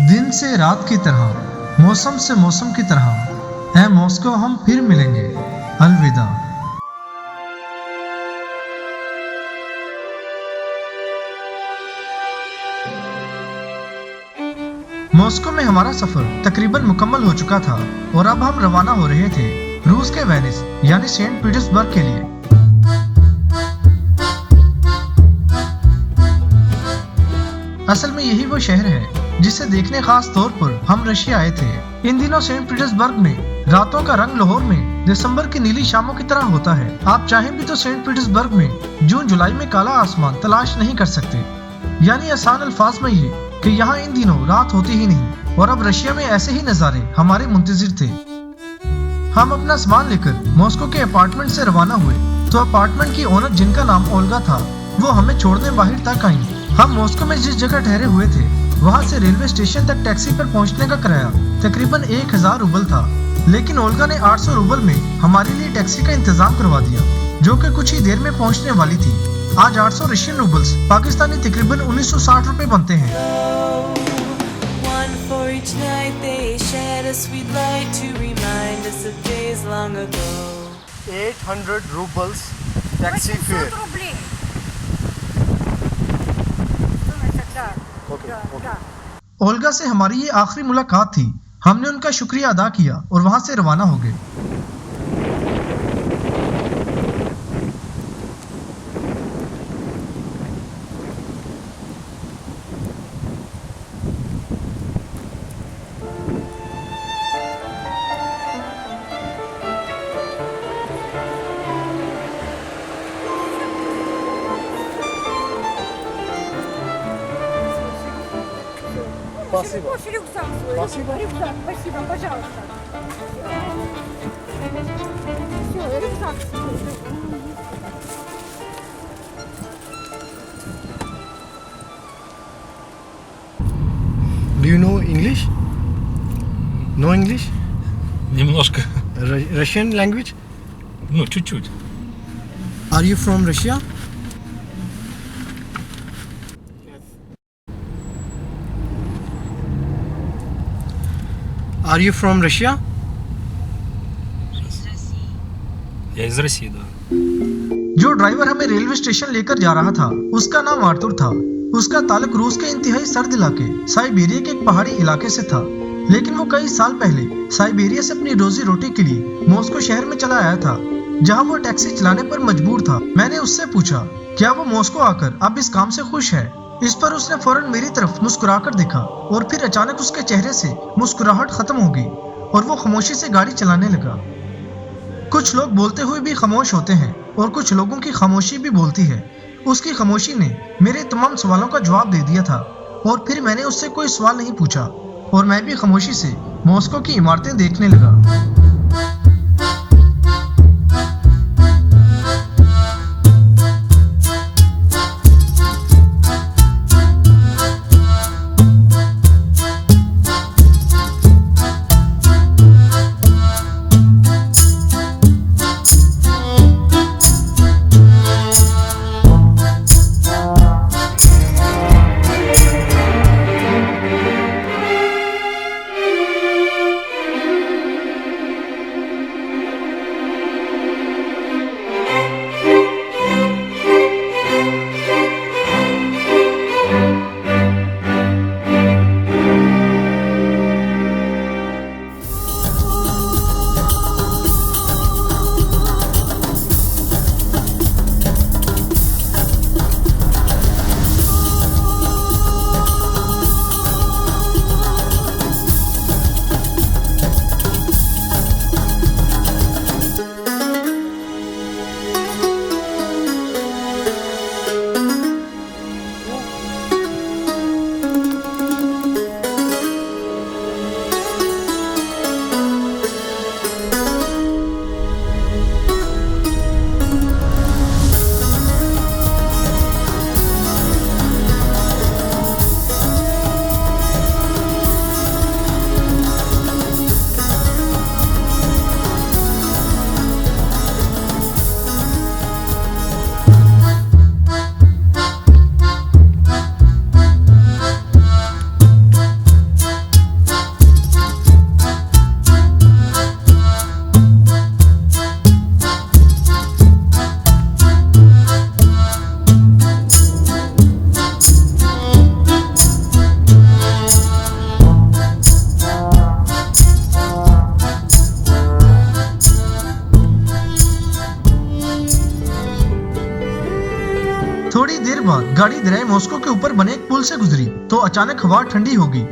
दिन से रात की तरह, मौसम से मौसम की तरह, ऐ मॉस्को हम फिर मिलेंगे। अलविदा। मॉस्को में हमारा सफर तकरीबन मुकम्मल हो चुका था और अब हम रवाना हो रहे थे रूस के वेनिस यानी सेंट पीटर्सबर्ग के लिए। असल में यही वो शहर है जिसे देखने खास तौर पर हम रशिया आए थे। इन दिनों सेंट पीटर्सबर्ग में रातों का रंग लाहौर में दिसंबर की नीली शामों की तरह होता है। आप चाहें भी तो सेंट पीटर्सबर्ग में जून जुलाई में काला आसमान तलाश नहीं कर सकते। यानी आसान अल्फाज में ये कि यहाँ इन दिनों रात होती ही नहीं। और अब रशिया में ऐसे ही नज़ारे हमारे मुंतजिर थे। हम अपना सामान लेकर मॉस्को के अपार्टमेंट से रवाना हुए तो अपार्टमेंट की ओनर, जिनका नाम ओल्गा था, वो हमें छोड़ने बाहर तक आई। हम मॉस्को में जिस जगह ठहरे हुए थे वहाँ से रेलवे स्टेशन तक टैक्सी पर पहुँचने का किराया तकरीबन 1000 रूबल था, लेकिन ओल्गा ने 800 रूबल में हमारे लिए टैक्सी का इंतजाम करवा दिया, जो कि कुछ ही देर में पहुँचने वाली थी। आज 800 रशियन रूबल्स पाकिस्तानी तकरीबन 1960 रुपए बनते हैं। 800 रूबल्स टैक्सी फेयर। ओल्गा से हमारी ये आखिरी मुलाकात थी। हमने उनका शुक्रिया अदा किया और वहाँ से रवाना हो गए। Спасибо. Рюкзак свой. Спасибо. Рюкзак, спасибо, пожалуйста. Все, рюкзак свой. Do you know English? No English? Немножко. Russian language? Ну, чуть-чуть. Are you from Russia? Are you from Russia? Я из России, да. जो ड्राइवर हमें रेलवे स्टेशन लेकर जा रहा था उसका नाम आर्तुर था। उसका ताल्लुक रूस के इंतहाई सर्द इलाके साइबेरिया के एक पहाड़ी इलाके से था, लेकिन वो कई साल पहले साइबेरिया से अपनी रोजी रोटी के लिए मॉस्को शहर में चला आया था, जहाँ वो टैक्सी चलाने पर मजबूर था। मैंने उससे पूछा क्या वो मॉस्को आकर अब इस काम से खुश है। इस पर उसने फौरन मेरी तरफ मुस्कुराकर देखा और फिर अचानक उसके चेहरे से मुस्कुराहट खत्म हो गई और वो खामोशी से गाड़ी चलाने लगा। कुछ लोग बोलते हुए भी खामोश होते हैं और कुछ लोगों की खामोशी भी बोलती है। उसकी खामोशी ने मेरे तमाम सवालों का जवाब दे दिया था और फिर मैंने उससे कोई सवाल नहीं पूछा और मैं भी खामोशी से मॉस्को की इमारतें देखने लगा। के ऊपर बने एक पुल से गुजरी तो अचानक हवा ठंडी हो गई।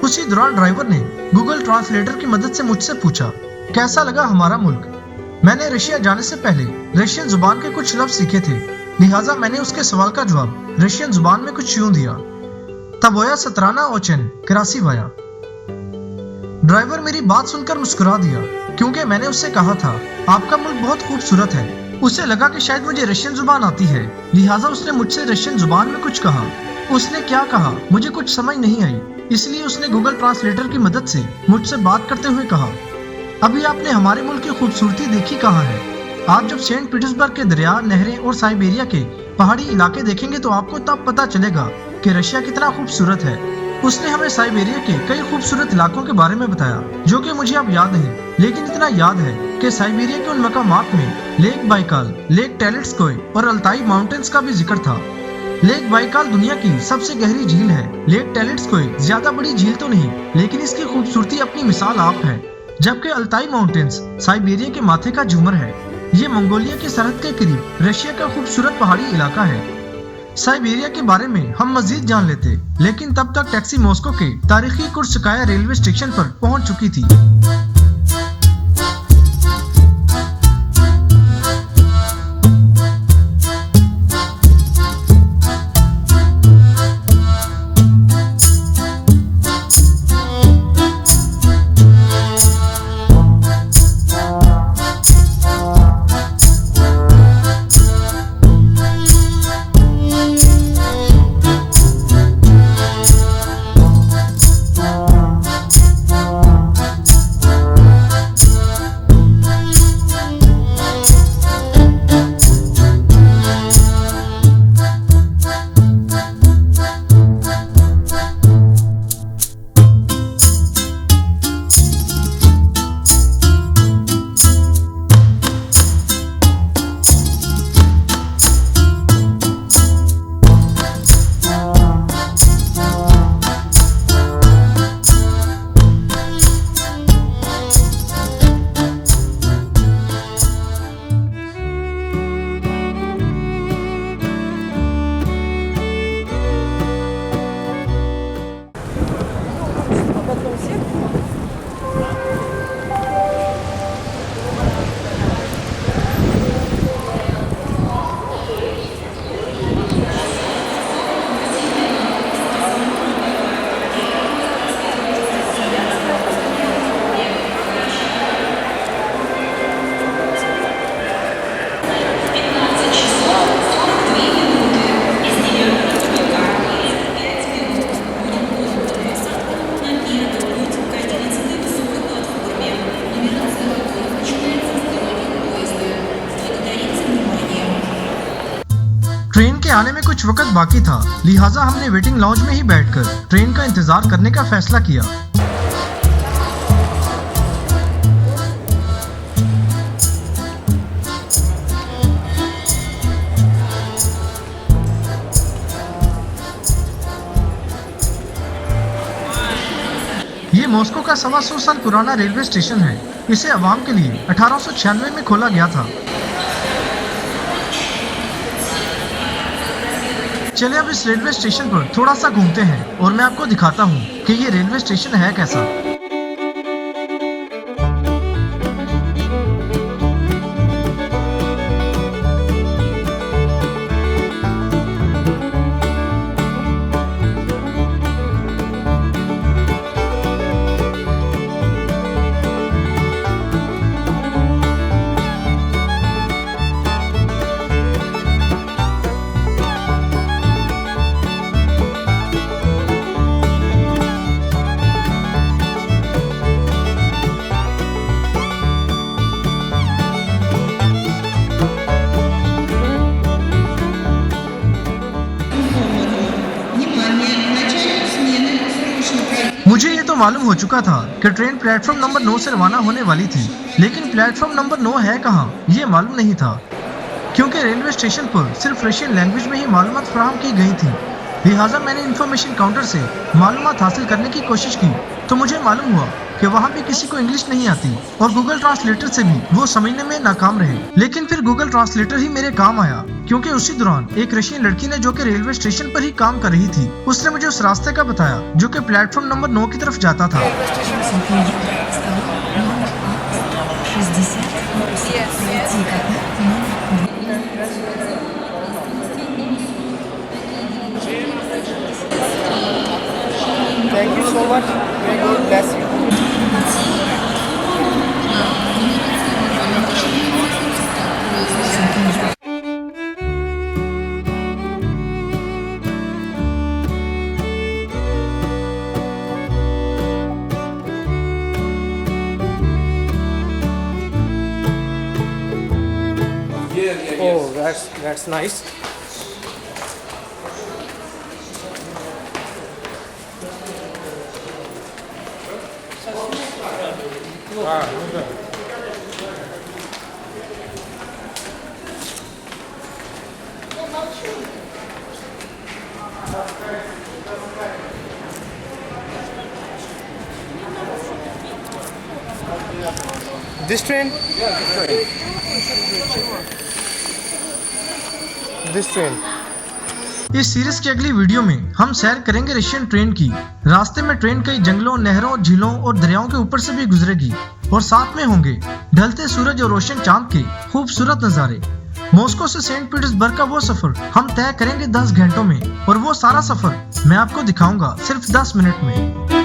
उसी दौरान ड्राइवर ने गूगल ट्रांसलेटर की मदद से मुझसे पूछा कैसा लगा हमारा मुल्क। मैंने रशिया जाने से पहले रशियन जुबान के कुछ लफ्ज सीखे थे, लिहाजा मैंने उसके सवाल का जवाब रशियन जुबान में कुछ यूं दिया, तबोया सतराना ओचेन क्रासीवाया। ड्राइवर मेरी बात सुनकर मुस्कुरा दिया क्योंकि मैंने उससे कहा था आपका मुल्क बहुत खूबसूरत है। उसे लगा कि शायद मुझे रशियन जुबान आती है, लिहाजा उसने मुझसे रशियन जुबान में कुछ कहा। उसने क्या कहा मुझे कुछ समझ नहीं आई, इसलिए उसने गूगल ट्रांसलेटर की मदद से मुझसे बात करते हुए कहा, अभी आपने हमारे मुल्क की खूबसूरती देखी कहाँ है? आप जब सेंट पीटर्सबर्ग के दरिया, नहरें और साइबेरिया के पहाड़ी इलाके देखेंगे तो आपको तब पता चलेगा कि रशिया कितना खूबसूरत है। उसने हमें साइबेरिया के कई खूबसूरत इलाकों के बारे में बताया जो कि मुझे अब याद नहीं, लेकिन इतना याद है कि साइबेरिया के उन मकामात में लेक बाइकाल, लेक टेलेट्स्कोय और अल्ताई माउंटेन्स का भी जिक्र था। लेक बाइकाल दुनिया की सबसे गहरी झील है। लेक टेलेट्स्कोय ज्यादा बड़ी झील तो नहीं, लेकिन इसकी खूबसूरती अपनी मिसाल आप है। जबकि अल्ताई माउंटेन्स साइबेरिया के माथे का झूमर है। ये मंगोलिया की सरहद के करीब रशिया का खूबसूरत पहाड़ी इलाका है। साइबेरिया के बारे में हम मजीद जान लेते, लेकिन तब तक टैक्सी मॉस्को के तारीखी कुर्स्काया रेलवे स्टेशन पर पहुंच चुकी थी। ट्रेन के आने में कुछ वक्त बाकी था, लिहाजा हमने वेटिंग लॉन्ज में ही बैठकर ट्रेन का इंतजार करने का फैसला किया। ये मॉस्को का 125 साल पुराना रेलवे स्टेशन है। इसे अवाम के लिए 1896 में खोला गया था। चलिए अब इस रेलवे स्टेशन पर थोड़ा सा घूमते हैं और मैं आपको दिखाता हूँ कि ये रेलवे स्टेशन है कैसा। मुझे ये तो मालूम हो चुका था कि ट्रेन प्लेटफॉर्म नंबर 9 से रवाना होने वाली थी, लेकिन प्लेटफॉर्म नंबर 9 है कहाँ ये मालूम नहीं था, क्योंकि रेलवे स्टेशन पर सिर्फ रशियन लैंग्वेज में ही मालूमात फराहम की गई थी। लिहाजा मैंने इंफॉर्मेशन काउंटर से मालूमात हासिल करने की कोशिश की तो मुझे मालूम हुआ कि वहाँ भी किसी को इंग्लिश नहीं आती और गूगल ट्रांसलेटर से भी वो समझने में नाकाम रहे। लेकिन फिर गूगल ट्रांसलेटर ही मेरे काम आया, क्योंकि उसी दौरान एक रशियन लड़की ने, जो कि रेलवे स्टेशन पर ही काम कर रही थी, उसने मुझे उस रास्ते का बताया जो कि प्लेटफॉर्म नंबर 9 की तरफ जाता था। Thank you so much. May God bless you. Oh, that's nice. This train? This train. इस सीरीज की अगली वीडियो में हम सैर करेंगे रशियन ट्रेन की। रास्ते में ट्रेन कई जंगलों, नहरों, झीलों और दरियाओं के ऊपर से भी गुजरेगी और साथ में होंगे ढलते सूरज और रोशन चांद के खूबसूरत नजारे। मॉस्को से सेंट पीटर्सबर्ग का वो सफर हम तय करेंगे 10 घंटों में, और वो सारा सफर मैं आपको दिखाऊंगा सिर्फ 10 मिनट में।